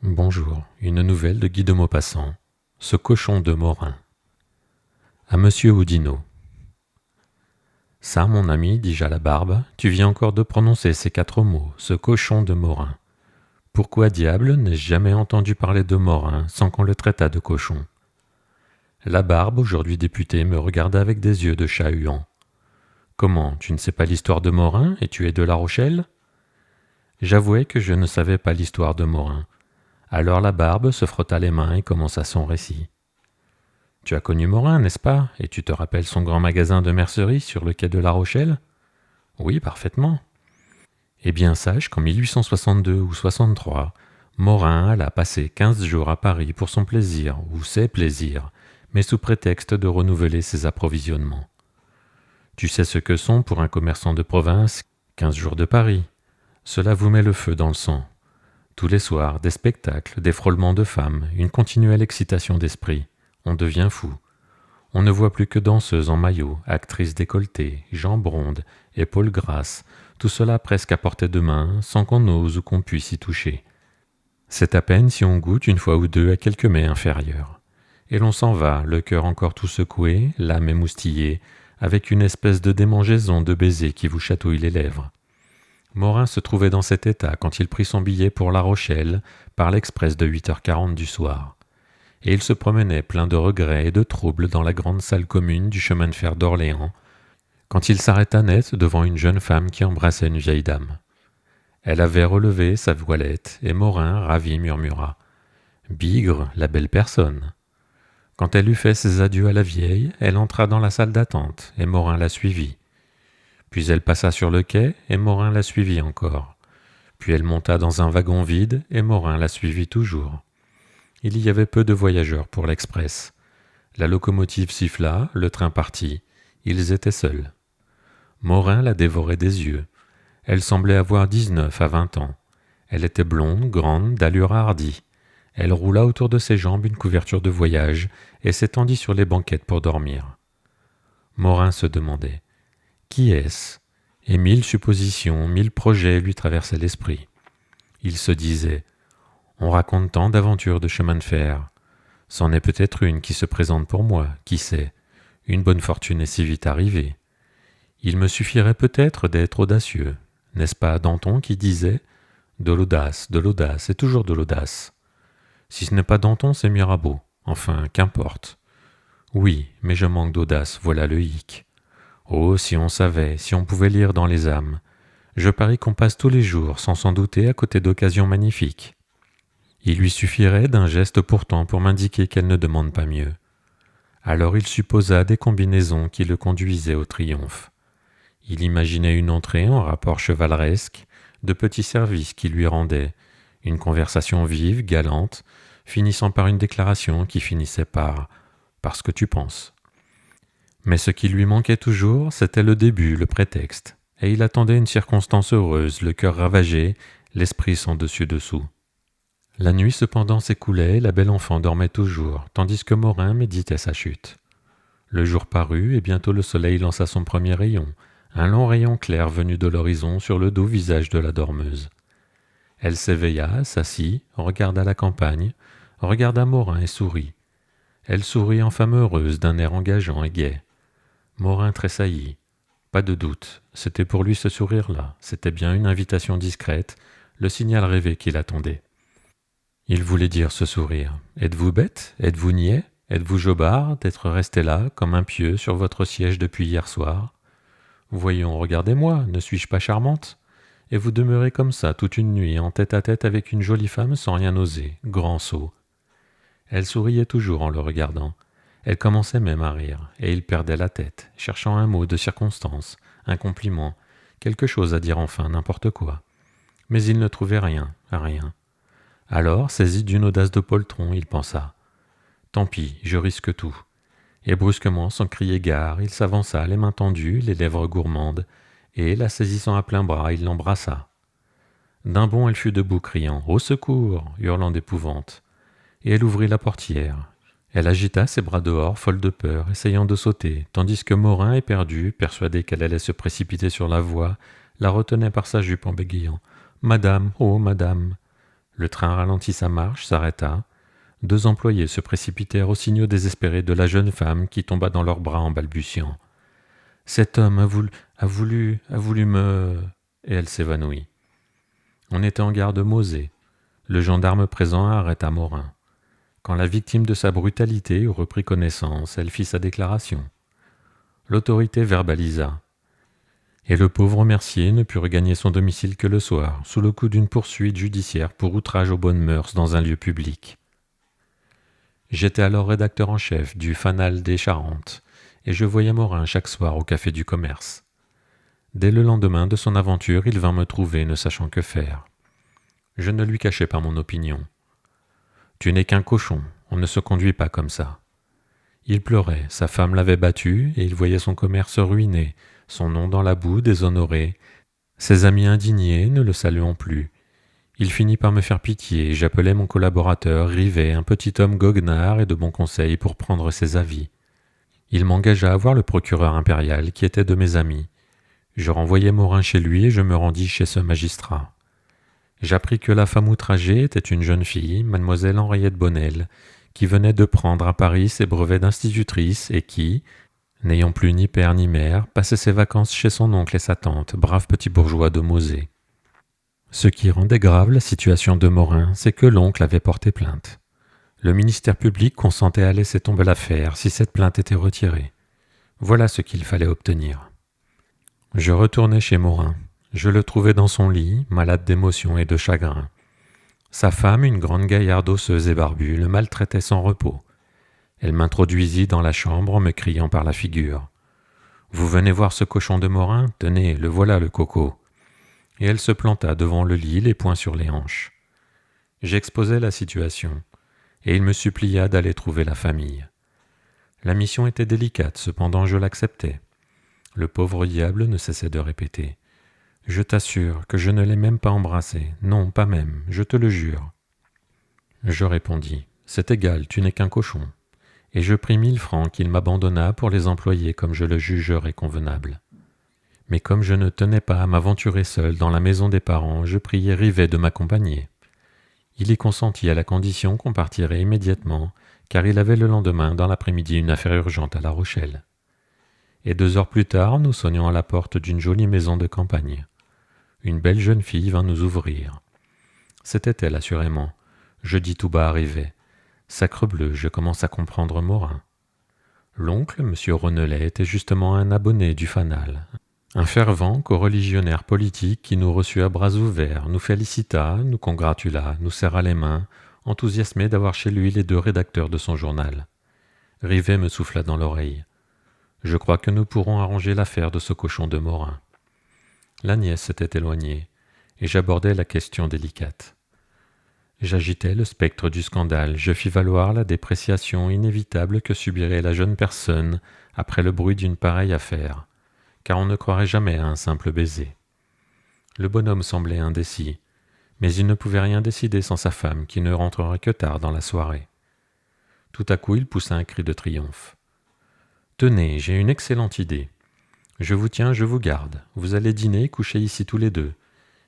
Bonjour, une nouvelle de Guy de Maupassant. Ce cochon de Morin. À Monsieur Oudinot. Ça, mon ami, dis-je à la barbe, tu viens encore de prononcer ces 4 mots, ce cochon de Morin. Pourquoi diable n'ai-je jamais entendu parler de Morin sans qu'on le traitât de cochon? La barbe, aujourd'hui députée, me regarda avec des yeux de chat huant. Comment, tu ne sais pas l'histoire de Morin et tu es de La Rochelle? J'avouai que je ne savais pas l'histoire de Morin. Alors la barbe se frotta les mains et commença son récit. Tu as connu Morin, n'est-ce pas? Et tu te rappelles son grand magasin de mercerie sur le quai de La Rochelle? Oui, parfaitement. Eh bien, sache qu'en 1862 ou 63, Morin alla passer 15 jours à Paris pour son plaisir, ou ses plaisirs, mais sous prétexte de renouveler ses approvisionnements. Tu sais ce que sont pour un commerçant de province 15 jours de Paris. Cela vous met le feu dans le sang. Tous les soirs, des spectacles, des frôlements de femmes, une continuelle excitation d'esprit. On devient fou. On ne voit plus que danseuses en maillot, actrices décolletées, jambes rondes, épaules grasses, tout cela presque à portée de main, sans qu'on ose ou qu'on puisse y toucher. C'est à peine si on goûte une fois ou deux à quelques mets inférieurs. Et l'on s'en va, le cœur encore tout secoué, l'âme émoustillée, avec une espèce de démangeaison de baisers qui vous chatouille les lèvres. Morin se trouvait dans cet état quand il prit son billet pour La Rochelle par l'express de 8h40 du soir. Et il se promenait plein de regrets et de troubles dans la grande salle commune du chemin de fer d'Orléans, quand il s'arrêta net devant une jeune femme qui embrassait une vieille dame. Elle avait relevé sa voilette, et Morin, ravi, murmura « Bigre, la belle personne !» Quand elle eut fait ses adieux à la vieille, elle entra dans la salle d'attente, et Morin la suivit. Puis elle passa sur le quai, et Morin la suivit encore. Puis elle monta dans un wagon vide, et Morin la suivit toujours. Il y avait peu de voyageurs pour l'express. La locomotive siffla, le train partit. Ils étaient seuls. Morin la dévorait des yeux. Elle semblait avoir 19 à 20 ans. Elle était blonde, grande, d'allure hardie. Elle roula autour de ses jambes une couverture de voyage et s'étendit sur les banquettes pour dormir. Morin se demandait « Qui est-ce » et 1000 suppositions, 1000 projets lui traversaient l'esprit. Il se disait « On raconte tant d'aventures de chemin de fer. C'en est peut-être une qui se présente pour moi, qui sait. Une bonne fortune est si vite arrivée. Il me suffirait peut-être d'être audacieux. N'est-ce pas Danton qui disait « de l'audace et toujours de l'audace ». Si ce n'est pas Danton, c'est Mirabeau. Enfin, qu'importe. Oui, mais je manque d'audace, voilà le hic. Oh, si on savait, si on pouvait lire dans les âmes. Je parie qu'on passe tous les jours, sans s'en douter, à côté d'occasions magnifiques. Il lui suffirait d'un geste pourtant pour m'indiquer qu'elle ne demande pas mieux. Alors il supposa des combinaisons qui le conduisaient au triomphe. Il imaginait une entrée en rapport chevaleresque, de petits services qui lui rendaient, une conversation vive, galante, finissant par une déclaration qui finissait par « parce que tu penses ». Mais ce qui lui manquait toujours, c'était le début, le prétexte, et il attendait une circonstance heureuse, le cœur ravagé, l'esprit sans dessus-dessous. La nuit cependant s'écoulait, la belle enfant dormait toujours, tandis que Morin méditait sa chute. Le jour parut, et bientôt le soleil lança son premier rayon, un long rayon clair venu de l'horizon sur le doux visage de la dormeuse. Elle s'éveilla, s'assit, regarda la campagne, regarda Morin et sourit. Elle sourit en femme heureuse d'un air engageant et gai. Morin tressaillit. Pas de doute, c'était pour lui ce sourire-là, c'était bien une invitation discrète, le signal rêvé qu'il attendait. Il voulait dire ce sourire. Êtes-vous bête? Êtes-vous niais? Êtes-vous jobard d'être resté là, comme un pieu, sur votre siège depuis hier soir? Voyons, regardez-moi, ne suis-je pas charmante? Et vous demeurez comme ça toute une nuit, en tête-à-tête avec une jolie femme sans rien oser, grand sot. Elle souriait toujours en le regardant. Elle commençait même à rire, et il perdait la tête, cherchant un mot de circonstance, un compliment, quelque chose à dire enfin, n'importe quoi. Mais il ne trouvait rien, rien. Alors, saisi d'une audace de poltron, il pensa « Tant pis, je risque tout ». Et brusquement, sans crier gare, il s'avança, les mains tendues, les lèvres gourmandes, et, la saisissant à plein bras, il l'embrassa. D'un bond, elle fut debout, criant « Au secours !» hurlant d'épouvante. Et elle ouvrit la portière. Elle agita ses bras dehors, folle de peur, essayant de sauter, tandis que Morin, éperdu, persuadé qu'elle allait se précipiter sur la voie, la retenait par sa jupe en bégayant « Madame, oh madame !» Le train ralentit sa marche, s'arrêta. 2 employés se précipitèrent aux signaux désespérés de la jeune femme qui tomba dans leurs bras en balbutiant. « Cet homme a voulu me... » Et elle s'évanouit. On était en gare de Mauzé. Le gendarme présent arrêta Morin. Quand la victime de sa brutalité eut repris connaissance, elle fit sa déclaration. L'autorité verbalisa. Et le pauvre Mercier ne put regagner son domicile que le soir, sous le coup d'une poursuite judiciaire pour outrage aux bonnes mœurs dans un lieu public. J'étais alors rédacteur en chef du Fanal des Charentes, et je voyais Morin chaque soir au Café du Commerce. Dès le lendemain de son aventure, il vint me trouver, ne sachant que faire. Je ne lui cachai pas mon opinion. « Tu n'es qu'un cochon, on ne se conduit pas comme ça. » Il pleurait, sa femme l'avait battu, et il voyait son commerce ruiné, son nom dans la boue, déshonoré, ses amis indignés, ne le saluant plus. Il finit par me faire pitié, et j'appelai mon collaborateur, Rivet, un petit homme goguenard et de bon conseil pour prendre ses avis. Il m'engagea à voir le procureur impérial, qui était de mes amis. Je renvoyai Morin chez lui et je me rendis chez ce magistrat. J'appris que la femme outragée était une jeune fille, mademoiselle Henriette Bonnel, qui venait de prendre à Paris ses brevets d'institutrice et qui, n'ayant plus ni père ni mère, passait ses vacances chez son oncle et sa tante, braves petits bourgeois de Mauzé. Ce qui rendait grave la situation de Morin, c'est que l'oncle avait porté plainte. Le ministère public consentait à laisser tomber l'affaire si cette plainte était retirée. Voilà ce qu'il fallait obtenir. Je retournai chez Morin. Je le trouvai dans son lit, malade d'émotion et de chagrin. Sa femme, une grande gaillarde osseuse et barbue, le maltraitait sans repos. Elle m'introduisit dans la chambre en me criant par la figure. « Vous venez voir ce cochon de Morin ? Tenez, le voilà le coco !» Et elle se planta devant le lit, les poings sur les hanches. J'exposai la situation, et il me supplia d'aller trouver la famille. La mission était délicate, cependant je l'acceptai. Le pauvre diable ne cessait de répéter. « Je t'assure que je ne l'ai même pas embrassé. Non, pas même, je te le jure. » Je répondis. « C'est égal, tu n'es qu'un cochon. » Et je pris 1000 francs qu'il m'abandonna pour les employer comme je le jugerais convenable. Mais comme je ne tenais pas à m'aventurer seul dans la maison des parents, je priai Rivet de m'accompagner. Il y consentit à la condition qu'on partirait immédiatement, car il avait le lendemain dans l'après-midi une affaire urgente à La Rochelle. Et 2 heures plus tard, nous sonnions à la porte d'une jolie maison de campagne. Une belle jeune fille vint nous ouvrir. C'était elle, assurément. Je dis tout bas à Rivet. Sacrebleu, je commence à comprendre Morin. L'oncle, M. Rennelet, était justement un abonné du Fanal, un fervent coreligionnaire politique qui nous reçut à bras ouverts, nous félicita, nous congratula, nous serra les mains, enthousiasmé d'avoir chez lui les 2 rédacteurs de son journal. Rivet me souffla dans l'oreille. « Je crois que nous pourrons arranger l'affaire de ce cochon de Morin. » La nièce s'était éloignée, et j'abordai la question délicate. J'agitais le spectre du scandale, je fis valoir la dépréciation inévitable que subirait la jeune personne après le bruit d'une pareille affaire, car on ne croirait jamais à un simple baiser. Le bonhomme semblait indécis, mais il ne pouvait rien décider sans sa femme qui ne rentrerait que tard dans la soirée. Tout à coup, il poussa un cri de triomphe. « Tenez, j'ai une excellente idée. Je vous tiens, je vous garde. Vous allez dîner et coucher ici tous les 2.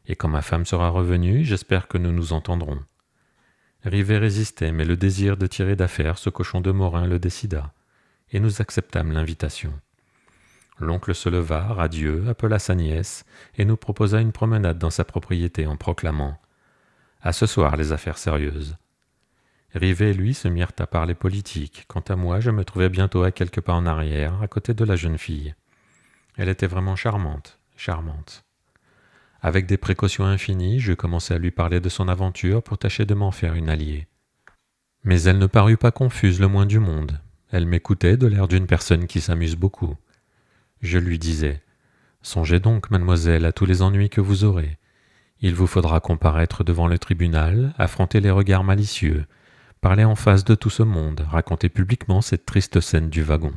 Et quand ma femme sera revenue, j'espère que nous nous entendrons. » Rivet résistait, mais le désir de tirer d'affaire ce cochon de Morin le décida, et nous acceptâmes l'invitation. L'oncle se leva, radieux, appela sa nièce, et nous proposa une promenade dans sa propriété en proclamant « À ce soir les affaires sérieuses !» Rivet et lui se mirent à parler politique. Quant à moi, je me trouvais bientôt à quelques pas en arrière, à côté de la jeune fille. Elle était vraiment charmante, charmante. Avec des précautions infinies, je commençai à lui parler de son aventure pour tâcher de m'en faire une alliée. Mais elle ne parut pas confuse le moins du monde. Elle m'écoutait de l'air d'une personne qui s'amuse beaucoup. Je lui disais « Songez donc, mademoiselle, à tous les ennuis que vous aurez. Il vous faudra comparaître devant le tribunal, affronter les regards malicieux, parler en face de tout ce monde, raconter publiquement cette triste scène du wagon.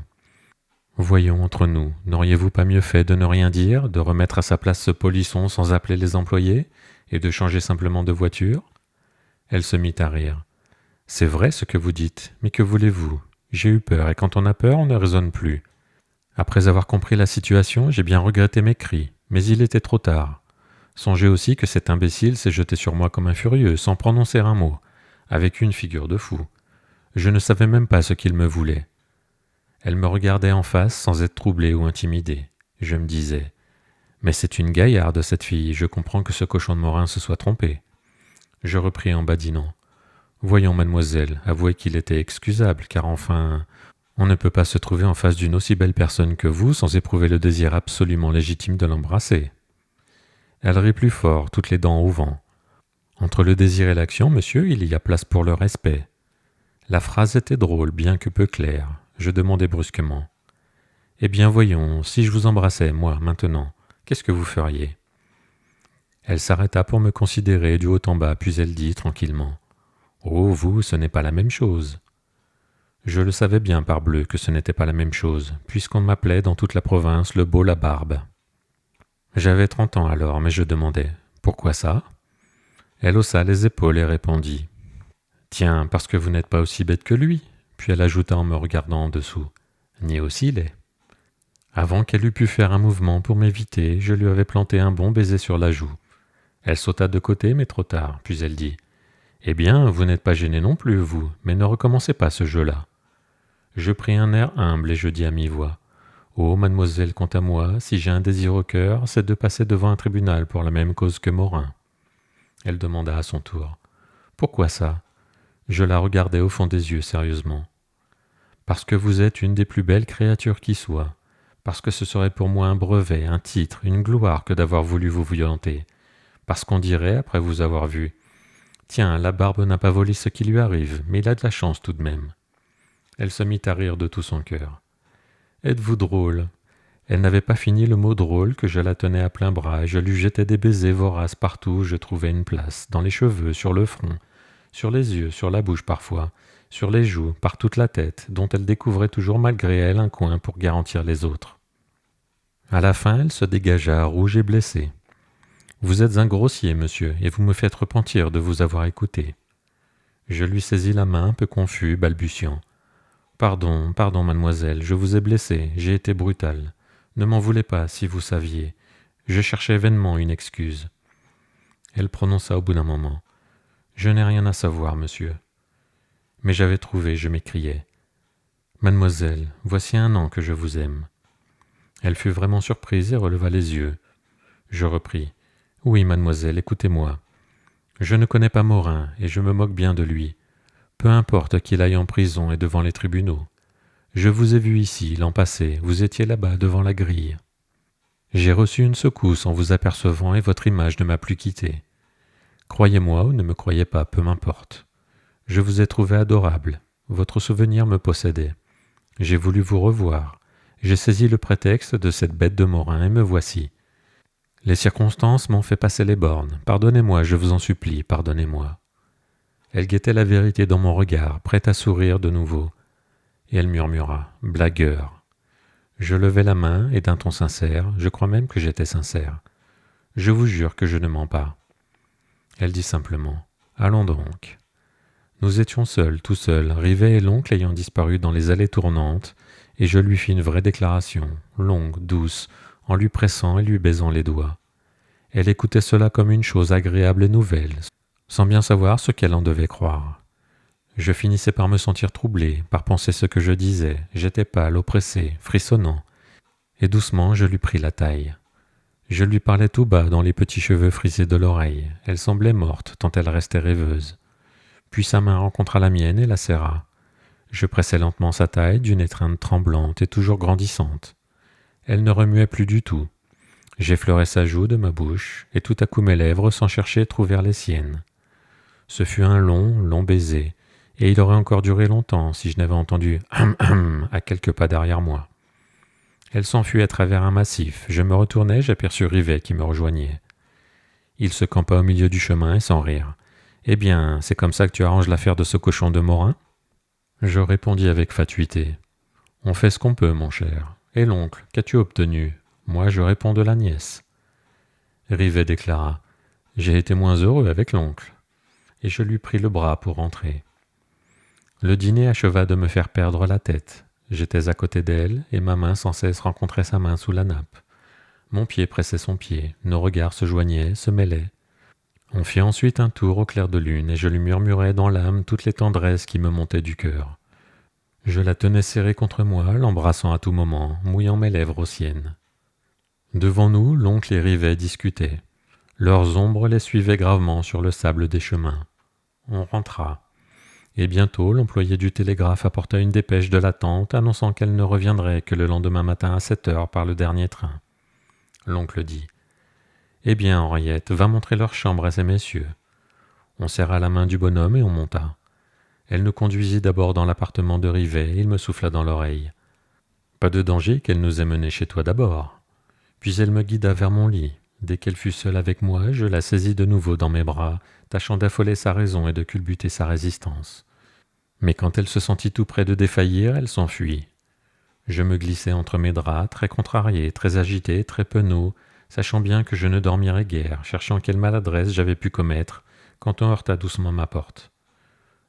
Voyons entre nous, n'auriez-vous pas mieux fait de ne rien dire, de remettre à sa place ce polisson sans appeler les employés, et de changer simplement de voiture ?» Elle se mit à rire. « C'est vrai ce que vous dites, mais que voulez-vous ? J'ai eu peur, et quand on a peur, on ne raisonne plus. Après avoir compris la situation, j'ai bien regretté mes cris, mais il était trop tard. Songez aussi que cet imbécile s'est jeté sur moi comme un furieux, sans prononcer un mot, avec une figure de fou. Je ne savais même pas ce qu'il me voulait. Elle me regardait en face sans être troublée ou intimidée. Je me disais, mais c'est une gaillarde cette fille, je comprends que ce cochon de Morin se soit trompé. Je repris en badinant. Voyons, mademoiselle, avouez qu'il était excusable, car enfin, on ne peut pas se trouver en face d'une aussi belle personne que vous sans éprouver le désir absolument légitime de l'embrasser. Elle rit plus fort, toutes les dents au vent. Entre le désir et l'action, monsieur, il y a place pour le respect. La phrase était drôle, bien que peu claire. Je demandai brusquement. Eh bien, voyons, si je vous embrassais, moi, maintenant, qu'est-ce que vous feriez? Elle s'arrêta pour me considérer du haut en bas, puis elle dit tranquillement. Oh, vous, ce n'est pas la même chose. Je le savais bien, parbleu, que ce n'était pas la même chose, puisqu'on m'appelait dans toute la province le beau Labarbe. J'avais 30 ans alors, mais je demandais « Pourquoi ça ?» Elle haussa les épaules et répondit « Tiens, parce que vous n'êtes pas aussi bête que lui. » Puis elle ajouta en me regardant en dessous « Ni aussi laid. » Avant qu'elle eût pu faire un mouvement pour m'éviter, je lui avais planté un bon baiser sur la joue. Elle sauta de côté, mais trop tard, puis elle dit « Eh bien, vous n'êtes pas gêné non plus, vous, mais ne recommencez pas ce jeu-là. » Je pris un air humble et je dis à mi-voix « Oh, mademoiselle, quant à moi, si j'ai un désir au cœur, c'est de passer devant un tribunal pour la même cause que Morin. » Elle demanda à son tour « Pourquoi ça ?» Je la regardai au fond des yeux sérieusement. « Parce que vous êtes une des plus belles créatures qui soient. Parce que ce serait pour moi un brevet, un titre, une gloire que d'avoir voulu vous violenter. Parce qu'on dirait, après vous avoir vu, « Tiens, Labarbe n'a pas volé ce qui lui arrive, mais il a de la chance tout de même. » Elle se mit à rire de tout son cœur. « Êtes-vous drôle ?» Elle n'avait pas fini le mot drôle que je la tenais à plein bras et je lui jetais des baisers voraces partout où je trouvais une place, dans les cheveux, sur le front, sur les yeux, sur la bouche parfois, sur les joues, par toute la tête, dont elle découvrait toujours malgré elle un coin pour garantir les autres. À la fin, elle se dégagea, rouge et blessée. « Vous êtes un grossier, monsieur, et vous me faites repentir de vous avoir écouté. » Je lui saisis la main, un peu confus, balbutiant. « Pardon, pardon, mademoiselle, je vous ai blessé, j'ai été brutal. Ne m'en voulez pas, si vous saviez. Je cherchais vainement une excuse. » Elle prononça au bout d'un moment. « Je n'ai rien à savoir, monsieur. » Mais j'avais trouvé, je m'écriai. « Mademoiselle, voici 1 an que je vous aime. » Elle fut vraiment surprise et releva les yeux. Je repris. « Oui, mademoiselle, écoutez-moi. Je ne connais pas Morin, et je me moque bien de lui. Peu importe qu'il aille en prison et devant les tribunaux. Je vous ai vu ici, l'an passé, vous étiez là-bas, devant la grille. J'ai reçu une secousse en vous apercevant et votre image ne m'a plus quitté. Croyez-moi ou ne me croyez pas, peu m'importe. Je vous ai trouvé adorable, votre souvenir me possédait. J'ai voulu vous revoir. J'ai saisi le prétexte de cette bête de Morin et me voici. Les circonstances m'ont fait passer les bornes. Pardonnez-moi, je vous en supplie, pardonnez-moi. » Elle guettait la vérité dans mon regard, prête à sourire de nouveau. Et elle murmura « Blagueur !» Je levai la main et d'un ton sincère, je crois même que j'étais sincère. « Je vous jure que je ne mens pas. » Elle dit simplement « Allons donc. » Nous étions seuls, tout seuls, Rivet et l'oncle ayant disparu dans les allées tournantes, et je lui fis une vraie déclaration, longue, douce, en lui pressant et lui baisant les doigts. Elle écoutait cela comme une chose agréable et nouvelle, sans bien savoir ce qu'elle en devait croire. Je finissais par me sentir troublé, par penser ce que je disais. J'étais pâle, oppressé, frissonnant. Et doucement, je lui pris la taille. Je lui parlais tout bas dans les petits cheveux frisés de l'oreille. Elle semblait morte, tant elle restait rêveuse. Puis sa main rencontra la mienne et la serra. Je pressai lentement sa taille d'une étreinte tremblante et toujours grandissante. Elle ne remuait plus du tout. J'effleurai sa joue de ma bouche, et tout à coup mes lèvres, sans chercher, trouvèrent les siennes. Ce fut un long, long baiser, et il aurait encore duré longtemps si je n'avais entendu « hum hum » à quelques pas derrière moi. Elle s'enfuit à travers un massif. Je me retournai, j'aperçus Rivet qui me rejoignait. Il se campa au milieu du chemin et sans rire. « Eh bien, c'est comme ça que tu arranges l'affaire de ce cochon de Morin ?» Je répondis avec fatuité. « On fait ce qu'on peut, mon cher. Et l'oncle, qu'as-tu obtenu ? Moi, je réponds de la nièce. » Rivet déclara. « J'ai été moins heureux avec l'oncle. » Et je lui pris le bras pour rentrer. Le dîner acheva de me faire perdre la tête. J'étais à côté d'elle, et ma main sans cesse rencontrait sa main sous la nappe. Mon pied pressait son pied, nos regards se joignaient, se mêlaient. On fit ensuite un tour au clair de lune, et je lui murmurais dans l'âme toutes les tendresses qui me montaient du cœur. Je la tenais serrée contre moi, l'embrassant à tout moment, mouillant mes lèvres aux siennes. Devant nous, l'oncle et Rivet discutaient. Leurs ombres les suivaient gravement sur le sable des chemins. On rentra. Et bientôt, l'employé du télégraphe apporta une dépêche de la tante annonçant qu'elle ne reviendrait que le lendemain matin à 7 heures par le dernier train. L'oncle dit « Eh bien, Henriette, va montrer leur chambre à ces messieurs. » On serra la main du bonhomme et on monta. Elle nous conduisit d'abord dans l'appartement de Rivet et il me souffla dans l'oreille. « Pas de danger qu'elle nous ait menés chez toi d'abord. » Puis elle me guida vers mon lit. Dès qu'elle fut seule avec moi, je la saisis de nouveau dans mes bras, tâchant d'affoler sa raison et de culbuter sa résistance. Mais quand elle se sentit tout près de défaillir, elle s'enfuit. Je me glissai entre mes draps, très contrarié, très agité, très penaud, sachant bien que je ne dormirais guère, cherchant quelle maladresse j'avais pu commettre, quand on heurta doucement ma porte.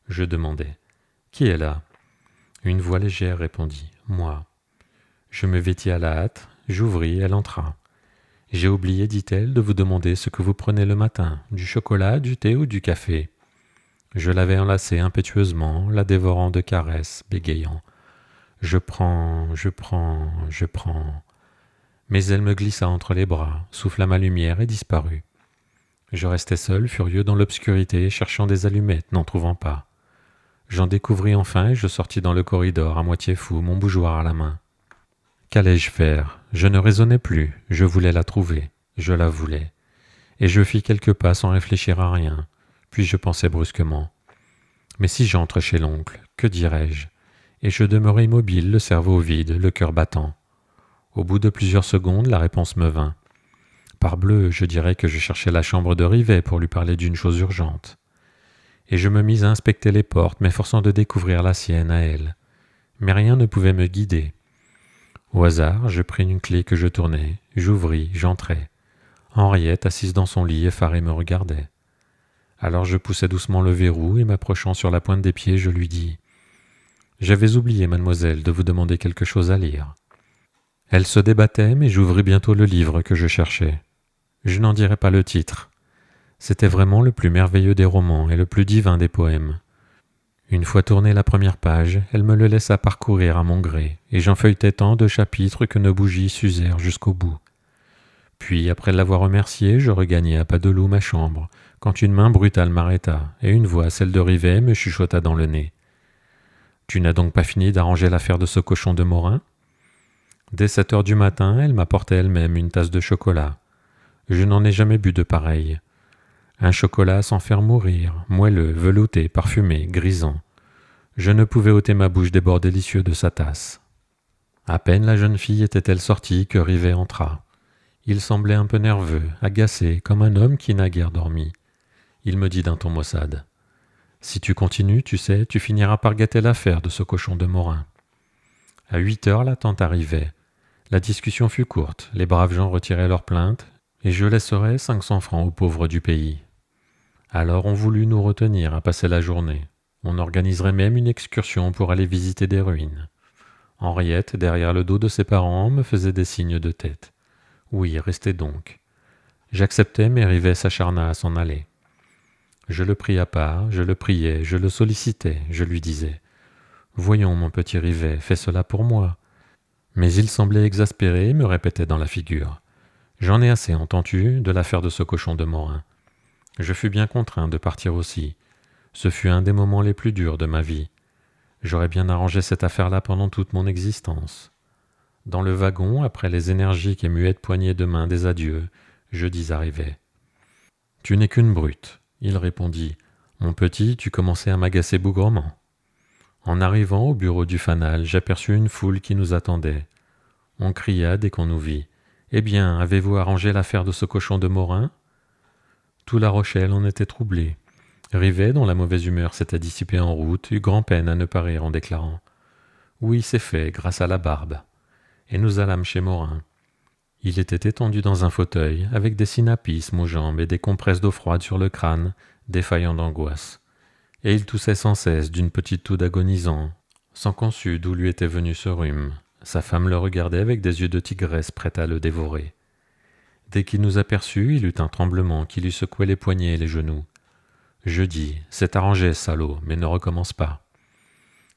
Je demandai « Qui est là ?» Une voix légère répondit « Moi ». Je me vêtis à la hâte, j'ouvris, elle entra. « J'ai oublié, dit-elle, de vous demander ce que vous prenez le matin, du chocolat, du thé ou du café ?» Je l'avais enlacée impétueusement, la dévorant de caresses, bégayant. Je prends. » Mais elle me glissa entre les bras, souffla ma lumière et disparut. Je restai seul, furieux dans l'obscurité, cherchant des allumettes, n'en trouvant pas. J'en découvris enfin et je sortis dans le corridor, à moitié fou, mon bougeoir à la main. Qu'allais-je faire? Je ne raisonnais plus, je voulais la trouver, je la voulais. Et je fis quelques pas sans réfléchir à rien, puis je pensai brusquement. Mais si j'entre chez l'oncle, que dirais-je? Et je demeurai immobile, le cerveau vide, le cœur battant. Au bout de plusieurs secondes, la réponse me vint. Parbleu, je dirais que je cherchais la chambre de Rivet pour lui parler d'une chose urgente. Et je me mis à inspecter les portes, m'efforçant de découvrir la sienne à elle. Mais rien ne pouvait me guider. Au hasard, je pris une clé que je tournai, j'ouvris, j'entrai. Henriette, assise dans son lit, effarée, me regardait. Alors je poussai doucement le verrou et m'approchant sur la pointe des pieds, je lui dis « J'avais oublié, mademoiselle, de vous demander quelque chose à lire. » Elle se débattait, mais j'ouvris bientôt le livre que je cherchais. Je n'en dirai pas le titre. C'était vraiment le plus merveilleux des romans et le plus divin des poèmes. Une fois tournée la première page, elle me le laissa parcourir à mon gré, et j'en feuilletai tant de chapitres que nos bougies s'usèrent jusqu'au bout. Puis, après l'avoir remerciée, je regagnai à pas de loup ma chambre, quand une main brutale m'arrêta, et une voix, celle de Rivet, me chuchota dans le nez. « Tu n'as donc pas fini d'arranger l'affaire de ce cochon de Morin ?» Dès 7 heures du matin, elle m'apportait elle-même une tasse de chocolat. Je n'en ai jamais bu de pareil. Un chocolat sans faire mourir, moelleux, velouté, parfumé, grisant. Je ne pouvais ôter ma bouche des bords délicieux de sa tasse. À peine la jeune fille était-elle sortie que Rivet entra. Il semblait un peu nerveux, agacé, comme un homme qui n'a guère dormi. Il me dit d'un ton maussade. « Si tu continues, tu sais, tu finiras par gâter l'affaire de ce cochon de Morin. » À 8 heures, la tante arrivait. La discussion fut courte, les braves gens retiraient leurs plaintes, et je laisserais 500 francs aux pauvres du pays. Alors on voulut nous retenir à passer la journée. On organiserait même une excursion pour aller visiter des ruines. Henriette, derrière le dos de ses parents, me faisait des signes de tête. Oui, restez donc. J'acceptais, mais Rivet s'acharna à s'en aller. Je le pris à part, je le priais, je le sollicitais, je lui disais « Voyons, mon petit Rivet, fais cela pour moi. » Mais il semblait exaspéré et me répétait dans la figure « J'en ai assez, entends-tu, de l'affaire de ce cochon de Morin. » Je fus bien contraint de partir aussi. Ce fut un des moments les plus durs de ma vie. J'aurais bien arrangé cette affaire-là pendant toute mon existence. Dans le wagon, après les énergiques et muettes poignées de main des adieux, je dis à Rivet « Tu n'es qu'une brute. » Il répondit « Mon petit, tu commençais à m'agacer bougrement. » En arrivant au bureau du fanal, j'aperçus une foule qui nous attendait. On cria dès qu'on nous vit. « Eh bien, avez-vous arrangé l'affaire de ce cochon de Morin ?» Tout La Rochelle en était troublé. Rivet, dont la mauvaise humeur s'était dissipée en route, eut grand-peine à ne pas rire en déclarant « Oui, c'est fait, grâce à la barbe. » Et nous allâmes chez Morin. Il était étendu dans un fauteuil, avec des synapismes aux jambes et des compresses d'eau froide sur le crâne, défaillant d'angoisse. Et il toussait sans cesse d'une petite toux agonisant, sans qu'on sût d'où lui était venu ce rhume. Sa femme le regardait avec des yeux de tigresse prête à le dévorer. Dès qu'il nous aperçut, il eut un tremblement qui lui secouait les poignets et les genoux. Je dis, c'est arrangé, salaud, mais ne recommence pas.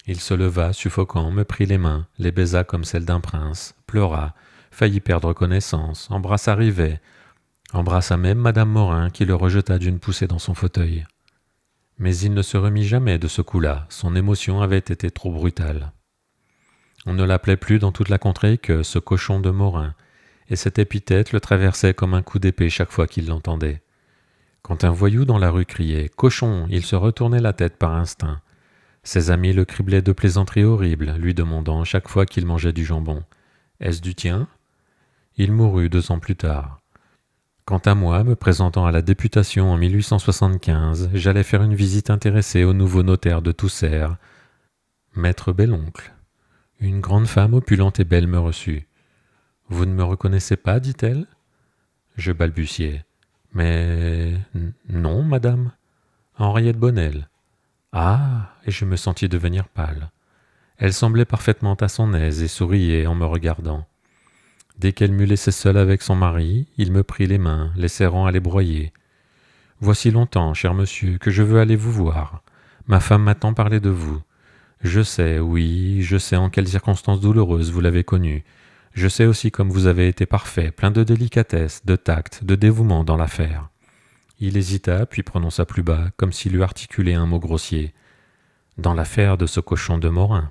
Il se leva, suffocant, me prit les mains, les baisa comme celles d'un prince, pleura, faillit perdre connaissance, embrassa Rivet, embrassa même Madame Morin qui le rejeta d'une poussée dans son fauteuil. Mais il ne se remit jamais de ce coup-là, son émotion avait été trop brutale. On ne l'appelait plus dans toute la contrée que ce cochon de Morin, et cette épithète le traversait comme un coup d'épée chaque fois qu'il l'entendait. Quand un voyou dans la rue criait « Cochon !» il se retournait la tête par instinct. Ses amis le criblaient de plaisanteries horribles, lui demandant chaque fois qu'il mangeait du jambon « Est-ce du tien ?» Il mourut 2 ans plus tard. Quant à moi, me présentant à la députation en 1875, j'allais faire une visite intéressée au nouveau notaire de Tousserre, Maître Belloncle. Une grande femme opulente et belle me reçut. « Vous ne me reconnaissez pas, dit-elle ?» Je balbutiai. « Mais non, madame. Henriette Bonnel. » Ah, et je me sentis devenir pâle. Elle semblait parfaitement à son aise et souriait en me regardant. Dès qu'elle m'eut laissé seul avec son mari, il me prit les mains, les serrant à les broyer. « Voici longtemps, cher monsieur, que je veux aller vous voir. Ma femme m'a tant parlé de vous. Je sais, oui, je sais en quelles circonstances douloureuses vous l'avez connu. Je sais aussi comme vous avez été parfait, plein de délicatesse, de tact, de dévouement dans l'affaire. » Il hésita, puis prononça plus bas, comme s'il eût articulé un mot grossier. « Dans l'affaire de ce cochon de Morin. »